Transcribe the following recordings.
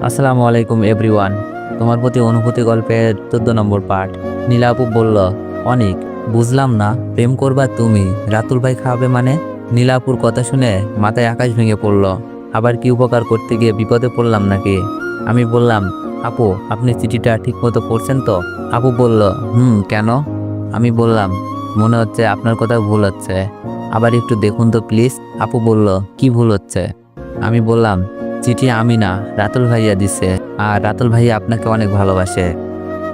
আসসালামু আলাইকুম এভরিওয়ান। তোমার প্রতি অনুভূতি গল্পের 14 নম্বর পার্ট। নীলা আপু বলল, অনেক বুঝলাম না, প্রেম করবা তুমি, রাতুল ভাই খাওয়াবে মানে? নীলা আপুর কথা শুনে মাথায় আকাশ ভেঙে পড়ল। আবার কি উপকার করতে গিয়ে বিপদে পড়লাম নাকি? আমি বললাম, আপু আপনি চিঠিটা ঠিক মতো পড়ছেন তো? আপু বলল, কেন? আমি বললাম, মনে হচ্ছে আপনার কথা ভুল হচ্ছে, আবার একটু দেখুন তো প্লিজ। আপু বলল, কি ভুল হচ্ছে? আমি বললাম, চিঠি আমি না, রাতুল ভাইয়া দিছে, আর রাতুল ভাইয়া আপনাকে অনেক ভালোবাসে।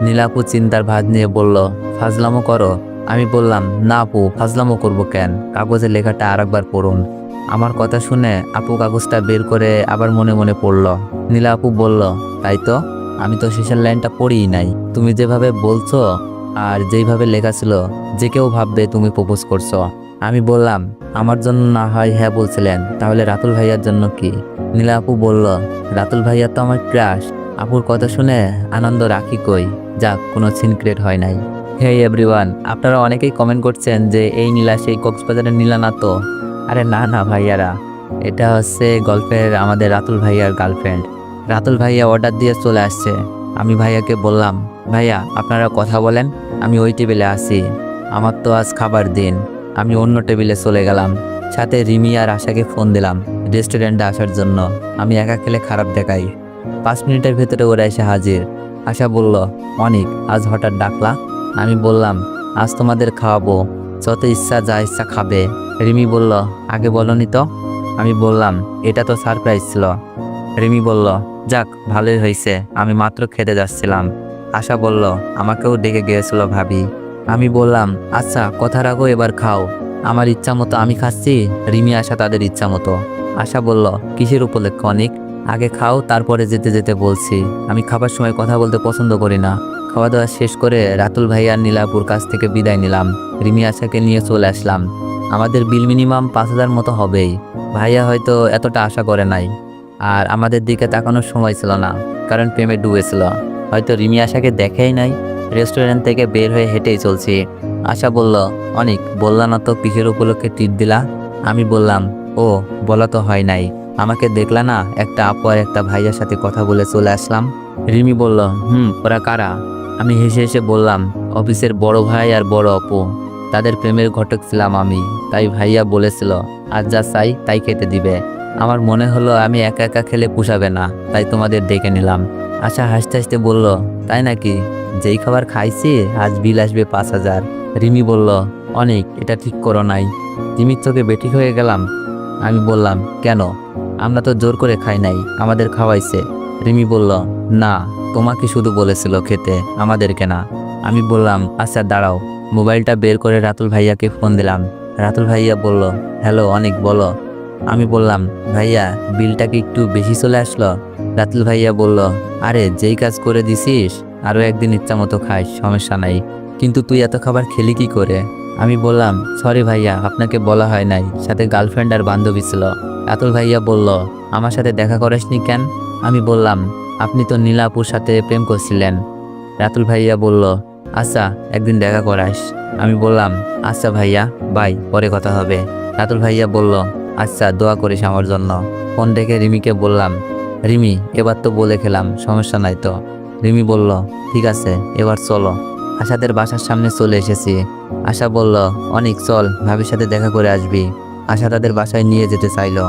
নীলাপু চিন্তার ভাঁজ নিয়ে বলল, ফাজলামো করো? আমি বললাম, না আপু, ফাজলামো করব কেন, কাগজে লেখাটা আরেকবার পড়ুন। আমার কথা শুনে আপু কাগজটা বের করে আবার মনে মনে পড়ল। নীলা আপু বলল, তাই তো, আমি তো শেষের লাইনটা পড়িই নাই। তুমি যেভাবে বলছো আর যেইভাবে লেখা ছিল, যে কেউ ভাববে তুমি প্রপোজ করছো। আমি বললাম, আমার জন্য না হয় হ্যাঁ বলছিলেন, তাহলে রাতুল ভাইয়ার জন্য কি? নীলা আপু বলল, রাতুল ভাইয়া তো আমার ক্রাশ। আপুর কথা শুনে আনন্দ রাখি কই, যাক কোনো সিনক্রেট হয় নাই। হে এভরিওয়ান, আপনারা অনেকেই কমেন্ট করছেন যে এই নীলা সেই কক্সবাজারের নীলা না তো? আরে না না ভাইয়ারা, এটা হচ্ছে গল্পের আমাদের রাতুল ভাইয়ার গার্লফ্রেন্ড। রাতুল ভাইয়া অর্ডার দিয়ে চলে আসছে। আমি ভাইয়াকে বললাম, ভাইয়া আপনারা কথা বলেন, আমি ওই টেবিলে আসি, আমার তো আজ খাবার দিন। আমি অন্য টেবিলে চলে গেলাম। সাথে রিমি আর আশাকে ফোন দিলাম রেস্টুরেন্টে আসার জন্য। আমি একা খেলে খারাপ দেখাই। 5 মিনিটের ভেতরে ওরা এসে হাজির। আশা বলল, অনেক আজ হঠাৎ ডাকলা? আমি বললাম, আজ তোমাদের খাওয়াবো, যত ইচ্ছা যা ইচ্ছা খাবে। রিমি বলল, আগে বলনি তো? আমি বললাম, এটা তো সারপ্রাইজ ছিল। রিমি বলল, যাক ভালোই হয়েছে, আমি মাত্র খেতে যাচ্ছিলাম। আশা বলল, আমাকেও ডেকে গিয়েছিল ভাবি। আমি বললাম, আচ্ছা কথা রাখো, এবার খাও। আমার ইচ্ছা মতো আমি খাচ্ছি, রিমি আশা তাদের ইচ্ছা মতো। আশা বলল, কিসের উপলক্ষে অনেক? আগে খাও, তারপরে যেতে যেতে বলছি। আমি খাবার সময় কথা বলতে পছন্দ করি না। খাওয়া দাওয়া শেষ করে রাতুল ভাই আর নীলাপুর কাছ থেকে বিদায় নিলাম। রিমি আশাকে নিয়ে চলে আসলাম। আমাদের বিল মিনিমাম 5,000 মতো হবেই। ভাইয়া হয়তো এতটা আশা করে নাই, আর আমাদের দিকে তাকানোর সময় ছিল না, কারণ প্রেমে ডুবেছিল। হয়তো রিমি আশাকে দেখেই নাই। রেস্টুরেন্ট থেকে বের হয়ে হেঁটেই চলছি। আশা বলল, অনেক বললা না তো কিসের উপলক্ষে ট্রিট দিলা? আমি বললাম, ও বলা তো হয় নাই, আমাকে দেখলা না একটা আপু আর একটা ভাইয়ার সাথে কথা বলে চলে আসলাম। রিমি বলল, ওরা কারা? আমি হেসে হেসে বললাম, অফিসের বড় ভাই আর বড় আপু, তাদের প্রেমের ঘটক ছিলাম আমি। তাই ভাইয়া বলেছিল আজ যা চাই তাই খেতে দিবে। আমার মনে হলো আমি একা একা খেলে পুষাবে না, তাই তোমাদের ডেকে নিলাম। আশা হাসতে হাসতে বলল, তাই নাকি? যেই খাবার খাইছি আজ বিল আসবে 5,000। রিমি বলল, অনেক এটা ঠিক করো নাই। রিমির চোখে বেঠিক হয়ে গেলাম। আমি বললাম, কেন? আমরা তো জোর করে খাই নাই, আমাদের খাওয়াইছে। রিমি বলল, না, তোমাকে শুধু বলেছিল খেতে, আমাদেরকে না। আমি বললাম, আচ্ছা দাঁড়াও। মোবাইলটা বের করে রাতুল ভাইয়াকে ফোন দিলাম। রাতুল ভাইয়া বলল, হ্যালো অনেক, বলো। আমি বললাম, ভাইয়া বিলটা কি একটু বেশি চলে আসলো? রাতুল ভাইয়া বলল, আরে যেই কাজ করে দিছিস, আরও একদিন ইচ্ছা মতো খাইস, সমস্যা নাই, কিন্তু তুই এত খাবার খেলি কি করে? আমি বললাম, সরি ভাইয়া, আপনাকে বলা হয় নাই, সাথে গার্লফ্রেন্ড আর বান্ধবী ছিল। রাতুল ভাইয়া বলল, আমার সাথে দেখা করাসনি কেন? আমি বললাম, আপনি তো নীলাপুর সাথে প্রেম করছিলেন। রাতুল ভাইয়া বলল, আচ্ছা একদিন দেখা করাস। আমি বললাম, আচ্ছা ভাইয়া, বাই, পরে কথা হবে। রাতুল ভাইয়া বলল, আচ্ছা দোয়া করিস আমার জন্য। ফোন ডেকে রিমিকে বললাম, রিমি এবার তো বলে খেলাম, সমস্যা নাই তো? রিমি বলল, ঠিক আছে, এবার চলো। আশাদের বাসার সামনে চলে এসেছি। আশা বলল, অনেক চল, ভাবির সাথে দেখা করে আসবি। আশা তাদের বাসায় নিয়ে যেতে চাইলো।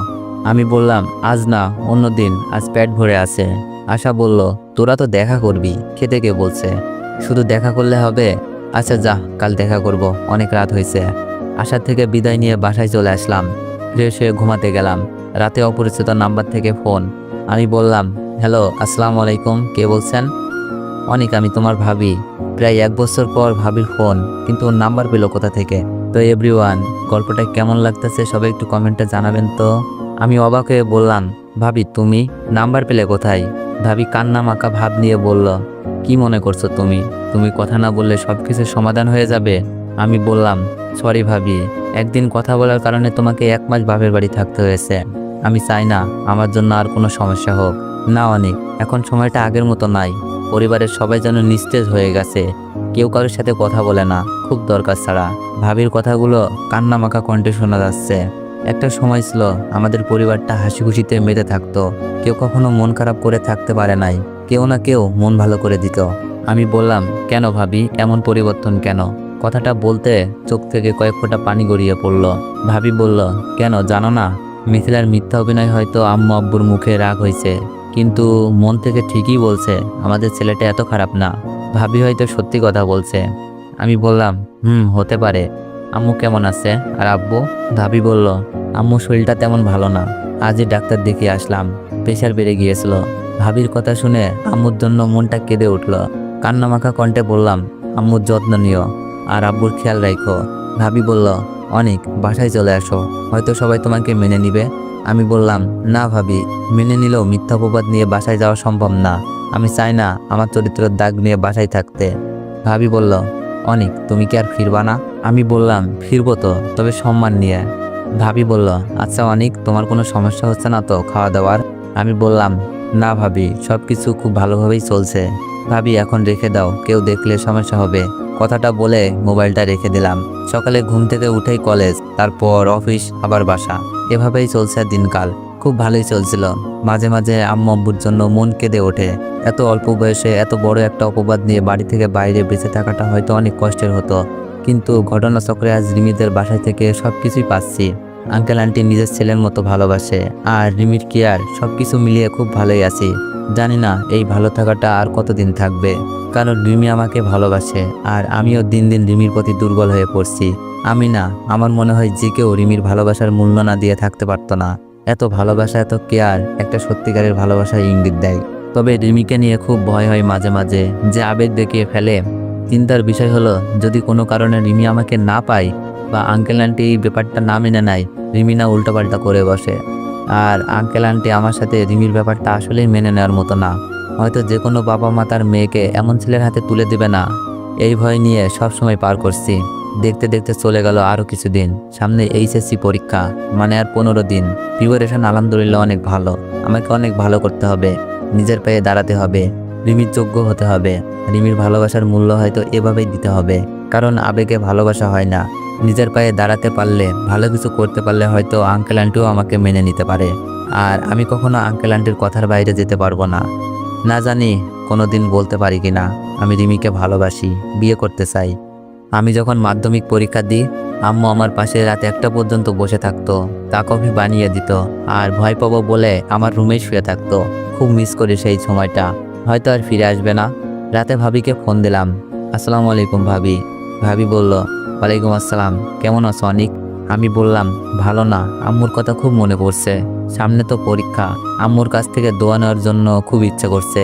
আমি বললাম, আজ না, অন্য দিন, আজ পেট ভরে আছে। আশা বলল, তোরা তো দেখা করবি, খেতে কে বলছে? শুধু দেখা করলে হবে? আচ্ছা যা, কাল দেখা করব, অনেক রাত হয়েছে। আশা থেকে বিদায় নিয়ে বাসায় চলে আসলাম। ফ্রেশ হয়ে ঘুমাতে গেলাম। রাতে অপরিচিত নাম্বার থেকে ফোন। আমি বললাম, হ্যালো আসসালামু আলাইকুম, কে বলছেন? অনেক, আমি তোমার ভাবি। প্রায় 1 বছর পর ভাবির ফোন, কিন্তু ওর নাম্বার পেলো কোথা থেকে? তো এভরিওয়ান, গল্পটা কেমন লাগতেছে সবাই একটু কমেন্টে জানাবেন তো। আমি অবাক হয়ে বললাম, ভাবি তুমি নাম্বার পেলে কোথায়? ভাবি কান্না মাখা ভাব নিয়ে বলল, কি মনে করছো তুমি? তুমি কথা না বললে সবকিছুর সমাধান হয়ে যাবে? আমি বললাম, সরি ভাবি, একদিন কথা বলার কারণে তোমাকে 1 মাস বাপের বাড়ি থাকতে হয়েছে। আমি চাই না আমার জন্য আর কোনো সমস্যা হোক। না অনেক, এখন সময়টা আগের মতো নাই। পরিবারের সবাই যেন নিস্তেজ হয়ে গেছে, কেউ কারোর সাথে কথা বলে না, খুব দরকার ছাড়া। ভাবির কথাগুলো কান্নামাখা কণ্ঠে শোনা যাচ্ছে। একটা সময় ছিল আমাদের পরিবারটা হাসি খুশিতে মেতে থাকতো। কেউ কখনো মন খারাপ করে থাকতে পারে নাই, কেউ না কেউ মন ভালো করে দিত। আমি বললাম, কেন ভাবি, এমন পরিবর্তন কেন? কথাটা বলতে চোখ থেকে কয়েক ফোঁটা পানি গড়িয়ে পড়ল। ভাবি বলল, কেন জানো না, মিথিলার মিথ্যা অভিনয় হয়তো আম্মু আব্বুর মুখে রাগ হয়েছে, কিন্তু মন থেকে ঠিকই বলছে আমাদের ছেলেটা এত খারাপ না। ভাবি হয়তো সত্যি কথা বলছে। আমি বললাম, হতে পারে। আম্মু কেমন আছে আর আব্বু? ভাবি বলল, আম্মু শরীরটা তেমন ভালো না, আজই ডাক্তার দেখিয়ে আসলাম, প্রেশার বেড়ে গিয়েছিল। ভাবির কথা শুনে আম্মুর জন্য মনটা কেঁদে উঠল। কান্নামাখা কণ্ঠে বললাম, আম্মুর যত্ন নিও আর আব্বুর খেয়াল রাখো। ভাবি বলল, অনেক বাসায় চলে আসো, হয়তো সবাই তোমাকে মেনে নিবে। আমি বললাম, না ভাবি, মেনে নিলেও মিথ্যা অপবাদ নিয়ে বাসায় যাওয়া সম্ভব না। আমি চাই না আমার চরিত্রের দাগ নিয়ে বাসায় থাকতে। ভাবি বলল, অনেক তুমি কি আর ফিরবা না? আমি বললাম, ফিরবো তো, তবে সম্মান নিয়ে। ভাবি বলল, আচ্ছা অনেক, তোমার কোনো সমস্যা হচ্ছে না তো খাওয়া দাওয়ার? আমি বললাম, না ভাবি, সব কিছু খুব ভালোভাবেই চলছে। ভাবি, এখন রেখে দাও, কেউ দেখলে সমস্যা হবে। কথাটা বলে মোবাইলটা রেখে দিলাম। সকালে ঘুম থেকে উঠেই কলেজ, তারপর অফিস, আবার বাসা, এভাবেই চলছে দিনকাল। খুব ভালোই চলছিল। মাঝে মাঝে আম্মু আব্বুর জন্য মন কেঁদে ওঠে। এত অল্প বয়সে এত বড় একটা অপবাদ নিয়ে বাড়ি থেকে বাইরে বেঁচে থাকাটা হয়তো অনেক কষ্টের হতো, কিন্তু ঘটনাচক্রে আজ রিমিদের বাসায় থেকে সবকিছুই পাচ্ছি। আঙ্কেল আন্টি নিজের ছেলের মতো ভালোবাসে, আর রিমির কেয়ার, সবকিছু মিলিয়ে খুব ভালোই আছি। জানি না এই ভালো থাকাটা আর কতদিন থাকবে, কারণ রিমি আমাকে ভালোবাসে আর আমিও দিন দিন রিমির প্রতি দুর্বল হয়ে পড়ছি। আমি না, আমার মনে হয় যে কেউ রিমির ভালোবাসার মূল্য না দিয়ে থাকতে পারতো না। এত ভালোবাসা, এত কেয়ার একটা সত্যিকারের ভালোবাসার ইঙ্গিত দেয়। তবে রিমিকে নিয়ে খুব ভয় হয় মাঝে মাঝে, যে আবেগ দেখিয়ে ফেলে। চিন্তার বিষয় হলো, যদি কোনো কারণে রিমি আমাকে না পায় বা আঙ্কেল আন্টি এই ব্যাপারটা না মেনে নেয়, রিমি না উল্টোপাল্টা করে বসে। আর আঙ্কেল আন্টি আমার সাথে রিমির ব্যাপারটা আসলেই মেনে নেওয়ার মতো না। হয়তো যে কোনো বাবা মা তার মেয়েকে এমন ছেলের হাতে তুলে দেবে না, এই ভয় নিয়ে সব সময় পার করছি। দেখতে দেখতে চলে গেল আরও কিছুদিন। সামনে এইচএসসি পরীক্ষা, মানে আর 15 দিন। প্রিপারেশন আলহামদুলিল্লাহ অনেক ভালো। আমাকে অনেক ভালো করতে হবে, নিজের পায়ে দাঁড়াতে হবে, রিমির যোগ্য হতে হবে। রিমির ভালোবাসার মূল্য হয়তো এভাবেই দিতে হবে, কারণ আবেগে ভালোবাসা হয় না। নিজের পায়ে দাঁড়াতে পারলে, ভালো কিছু করতে পারলে হয়তো আঙ্কেল আন্টিও আমাকে মেনে নিতে পারে। আর আমি কখনো আঙ্কেল আন্টির কথার বাইরে যেতে পারবো না। না জানি কোনোদিন বলতে পারি কিনা আমি রিমিকে ভালোবাসি, বিয়ে করতে চাই। আমি যখন মাধ্যমিক পরীক্ষা দিই, আম্মু আমার পাশে রাত 1টা পর্যন্ত বসে থাকতো, চা কফি বানিয়ে দিত, আর ভয় পাবো বলে আমার রুমেই শুয়ে থাকতো। খুব মিস করি সেই সময়টা, হয়তো আর ফিরে আসবে না। রাতে ভাবিকে ফোন দিলাম, আসসালামু আলাইকুম ভাবি। ভাবি বলল, ওয়ালাইকুম আসসালাম, কেমন আছো অনিক? আমি বললাম, ভালো না, আম্মুর কথা খুব মনে পড়ছে। সামনে তো পরীক্ষা, আম্মুর কাছ থেকে দোয়া নেওয়ার জন্য খুব ইচ্ছে করছে,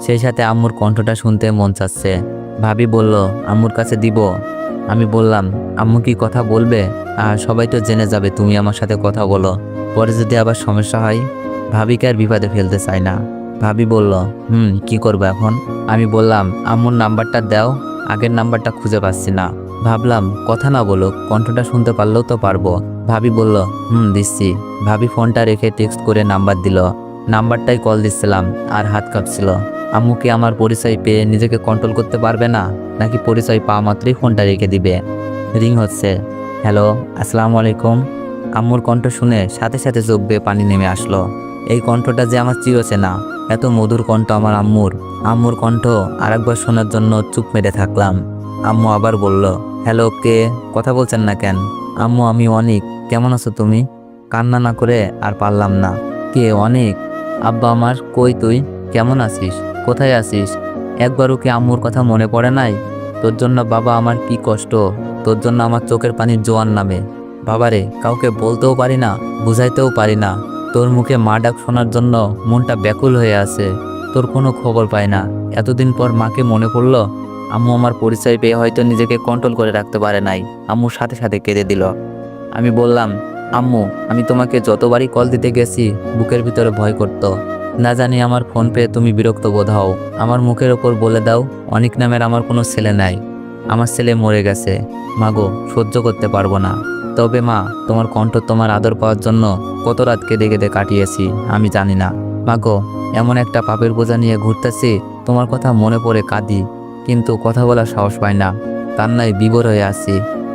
সেই সাথে আম্মুর কণ্ঠটা শুনতে মন চাচ্ছে। ভাবি বলল, আম্মুর কাছে দিব? আমি বললাম, আম্মু কি কথা বলবে? আর সবাই তো জেনে যাবে তুমি আমার সাথে কথা বলো, পরে যদি আবার সমস্যা হয়। ভাবিকে আর বিপদে ফেলতে চাই না। ভাবি বলল, কি করবো এখন? আমি বললাম, আম্মুর নাম্বারটা দাও, আগের নাম্বারটা খুঁজে পাচ্ছি না। ভাবলাম কথা না বলুক, কণ্ঠটা শুনতে পারলেও তো পারবো। ভাবি বলল, দিচ্ছি। ভাবি ফোনটা রেখে টেক্সট করে নাম্বার দিল। নাম্বারটাই কল দিচ্ছিলাম আর হাত কাঁপছিল। আম্মু কি আমার পরিচয় পেয়ে নিজেকে কন্ট্রোল করতে পারবে না, নাকি পরিচয় পাওয়া মাত্রই ফোনটা রেখে দিবে? রিং হচ্ছে। হ্যালো, আসসালামু আলাইকুম। আম্মুর কণ্ঠ শুনে সাথে সাথে চোখ বেয়ে পানি নেমে আসলো। এই কণ্ঠটা যে আমার চিরচেনা, এত মধুর কণ্ঠ আমার আম্মুর। আম্মুর কণ্ঠ আরেকবার শোনার জন্য চুপ মেরে থাকলাম। আম্মু আবার বলল, হ্যালো, কে? কথা বলছেন না কেন? আম্মু, আমি অনিক, কেমন আছো তুমি? কান্না না করে আর পারলাম না। কে অনিক? আব্বা আমার, কই তুই? কেমন আছিস? কোথায় আছিস? একবারও কি আম্মুর কথা মনে পড়ে নাই? তোর জন্য বাবা আমার কি কষ্ট, তোর জন্য আমার চোখের পানির জোয়ার নামে। বাবারে, কাউকে বলতেও পারি না, বুঝাইতেও পারি না। তোর মুখে মা ডাক শোনার জন্য মনটা ব্যাকুল হয়ে আছে। তোর কোনো খবর পাই না। এতদিন পর মাকে মনে পড়লো। আম্মু আমার পরিচয় পেয়ে হয়তো নিজেকে কন্ট্রোল করে রাখতে পারে নাই, আম্মুর সাথে সাথে কেঁদে দিল। আমি বললাম, আম্মু, আমি তোমাকে যতবারই কল দিতে গেছি বুকের ভিতরে ভয় করতো। না জানি আমার ফোন পেয়ে তুমি বিরক্ত বোধ হও। আমার মুখের ওপর বলে দাও, অনিক নামের আমার কোনো ছেলে নাই। আমার ছেলে মরে গেছে। মাগো, সহ্য করতে পারবো না। তবে মা, তোমার কণ্ঠ, তোমার আদর পাওয়ার জন্য কত রাত কেঁদে কেঁদে কাটিয়েছি আমি জানি না। মাগো, এমন একটা পাপের বোঝা নিয়ে ঘুরতেছি, তোমার কথা মনে পড়ে কাঁদি, কিন্তু কথা বলার সাহস পাই না। কান্নায় বিভোর হয়ে আছি।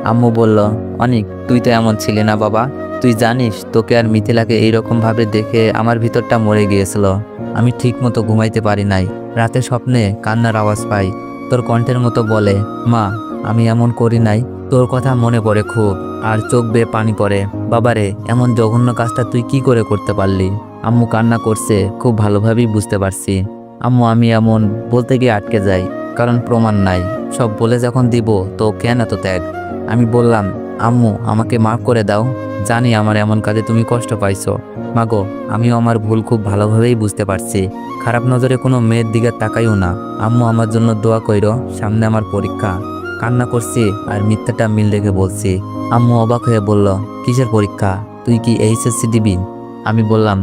আম্মু বলল, অনিক, তুই তো এমন ছিলি না বাবা, তুই জানিস তোকে আর মিথিলাকে এইরকম ভাবে দেখে আমার ভিতরটা মরে গিয়েছিল। আমি ঠিক মতো ঘুমাইতে পারি নাই। রাতে স্বপ্নে কান্নার আওয়াজ পাই। তোর কণ্ঠের মতো বলে, মা আমি এমন করি নাই। তোর কথা মনে পড়ে খুব, আর চোখ বেয়ে পানি পড়ে। বাবারে, এমন জঘন্য কাজটা তুই কি করে করতে পারলি? আম্মু কান্না করছে, খুব ভালোভাবেই বুঝতে পারছি। আম্মু আমি এমন বলতে গিয়ে আটকে যাই, কারণ প্রমাণ নাই। সব বলে যখন দিব তো কেন এত ত্যাগ? আমি বললাম, আম্মু আমাকে মাফ করে দাও। জানি আমার এমন কাজে তুমি কষ্ট পাইছো। মাগো, আমিও আমার ভুল খুব ভালোভাবেই বুঝতে পারছি। খারাপ নজরে কোনো মেয়ের দিকে তাকাইও না। আম্মু আমার জন্য দোয়া কইরো, সামনে আমার পরীক্ষা। কান্না করছি আর মিথ্যাটা মিল রেখে বলছি। আম্মু অবাক হয়ে বলল, কিসের পরীক্ষা? তুই কি এইচএসসি দিবি? আমি বললাম,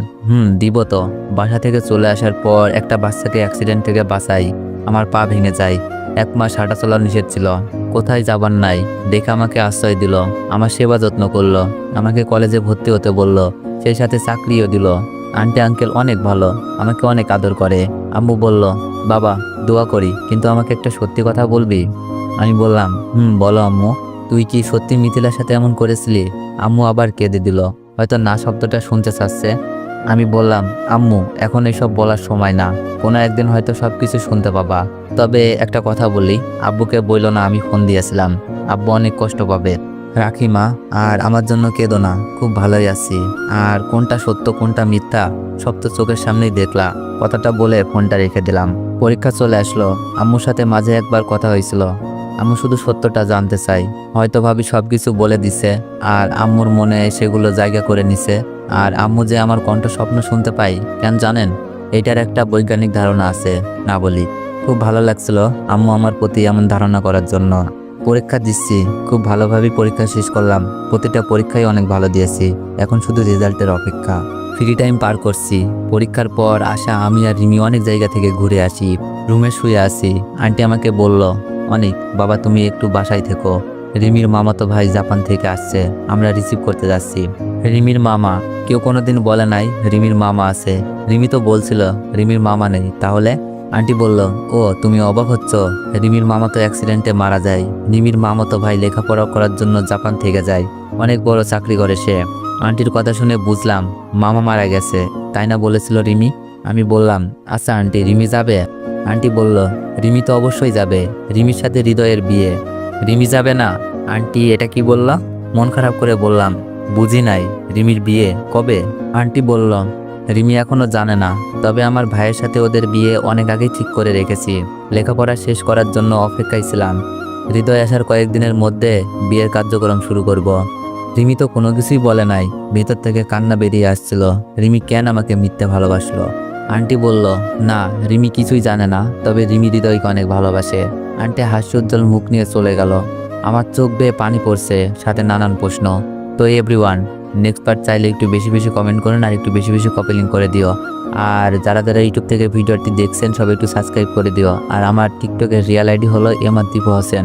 দিব তো। বাসা থেকে চলে আসার পর একটা বাচ্চাকে অ্যাক্সিডেন্ট থেকে বাঁচাই। আমার পা ভেঙে যায়। 1 মাস হাঁটা চলা নিষেধ ছিল। কোথায় যাবার নাই, দেখে আমাকে আশ্রয় দিল। আমার সেবা যত্ন করলো। আমাকে কলেজে ভর্তি হতে বলল। সেই সাথে চাকরিও দিল। আন্টি আঙ্কেল অনেক ভালো, আমাকে অনেক আদর করে। আম্মু বলল, বাবা দোয়া করি, কিন্তু আমাকে একটা সত্যি কথা বলবি? আমি বললাম, বলো আম্মু। তুই কি সত্যি মিথিলার সাথে এমন করেছিলি? আম্মু আবার কেঁদে দিল, হয়তো না শব্দটা শুনতে চাচ্ছে। আমি বললাম, আম্মু এখন এসব বলার সময় না। কোনো একদিন হয়তো সবকিছু শুনতে পাবা। তবে একটা কথা বলি, আব্বুকে বইল না আমি ফোন দিয়েছিলাম। আব্বু অনেক কষ্ট পাবে। রাখি মা, আর আমার জন্য কেঁদো না। খুব ভালোই আছি। আর কোনটা সত্য কোনটা মিথ্যা সব তো চোখের সামনেই দেখলা। কথাটা বলে ফোনটা রেখে দিলাম। পরীক্ষা চলে আসলো। আম্মুর সাথে মাঝে একবার কথা হয়েছিল। আম্মু শুধু সত্যটা জানতে চাই। হয়তো ভাবি সবকিছু বলে দিছে, আর আম্মুর মনে সেগুলো জায়গা করে নিছে। আর আম্মু যে আমার কণ্ঠ স্বপ্ন শুনতে পাই, কেন জানেন? এটার একটা বৈজ্ঞানিক ধারণা আছে, না বলি। খুব ভালো লাগছিল আম্মু আমার প্রতি এমন ধারণা করার জন্য। পরীক্ষা দিচ্ছি, খুব ভালোভাবেই পরীক্ষা শেষ করলাম। প্রতিটা পরীক্ষায় অনেক ভালো দিয়েছি। এখন শুধু রেজাল্টের অপেক্ষা। ফ্রি টাইম পার করছি। পরীক্ষার পর আসা আমি আর রিমি অনেক জায়গা থেকে ঘুরে আসি। রুমে শুয়ে আছি। আন্টি আমাকে বলল, অনেক বাবা তুমি একটু বাসায় থেকো। রিমির মামাতো ভাই জাপান থেকে আসছে, আমরা রিসিভ করতে যাচ্ছি। রিমির মামা? কেউ কোনোদিন বলে নাই রিমির মামা আছে। রিমি তো বলছিল রিমির মামা নেই। তাহলে? আন্টি বলল, ও তুমি অবাক হচ্ছ? রিমির মামা তো অ্যাক্সিডেন্টে মারা যায়। রিমির মামাতো ভাই লেখাপড়া করার জন্য জাপান থেকে যায়। অনেক বড় চাকরি করে সে। আন্টির কথা শুনে বুঝলাম মামা মারা গেছে, তাই না বলেছিল রিমি? আমি বললাম, আচ্ছা আন্টি রিমি যাবে? আন্টি বলল, রিমি তো অবশ্যই যাবে। রিমির সাথে হৃদয়ের বিয়ে। রিমি যাবে না? আন্টি এটা কি বললা? মন খারাপ করে বললাম, বুঝি নাই। রিমির বিয়ে কবে? আন্টি বলল, রিমি এখনো জানে না। তবে আমার ভাইয়ের সাথে ওদের বিয়ে অনেক আগেই ঠিক করে রেখেছি। লেখাপড়া শেষ করার জন্য অপেক্ষায় ছিলাম। হৃদয় আসার কয়েকদিনের মধ্যে বিয়ের কার্যক্রম শুরু করব। রিমি তো কোনো কিছুই বলে নাই। ভেতর থেকে কান্না বেরিয়ে আসছিল। রিমি কেন আমাকে মিথ্যে ভালোবাসলো? আন্টি বলল, না রিমি কিছুই জানে না, তবে রিমি হৃদয়কে অনেক ভালোবাসে। আন্টি হাস্যোজ্জ্বল মুখ নিয়ে চলে গেল। আমার চোখ বেয়ে পানি পড়ছে, সাথে নানান প্রশ্ন। তো এভরিওয়ান, নেক্সট পার্ট চাইলে একটু বেশি বেশি কমেন্ট করেন, আর একটু বেশি বেশি কপি লিঙ্ক করে দিও। আর যারা যারা ইউটিউব থেকে ভিডিওটি দেখছেন সবাই একটু সাবস্ক্রাইব করে দিও। আর আমার টিকটকের রিয়েল আইডি হলো এমআর দীপু হোসেন।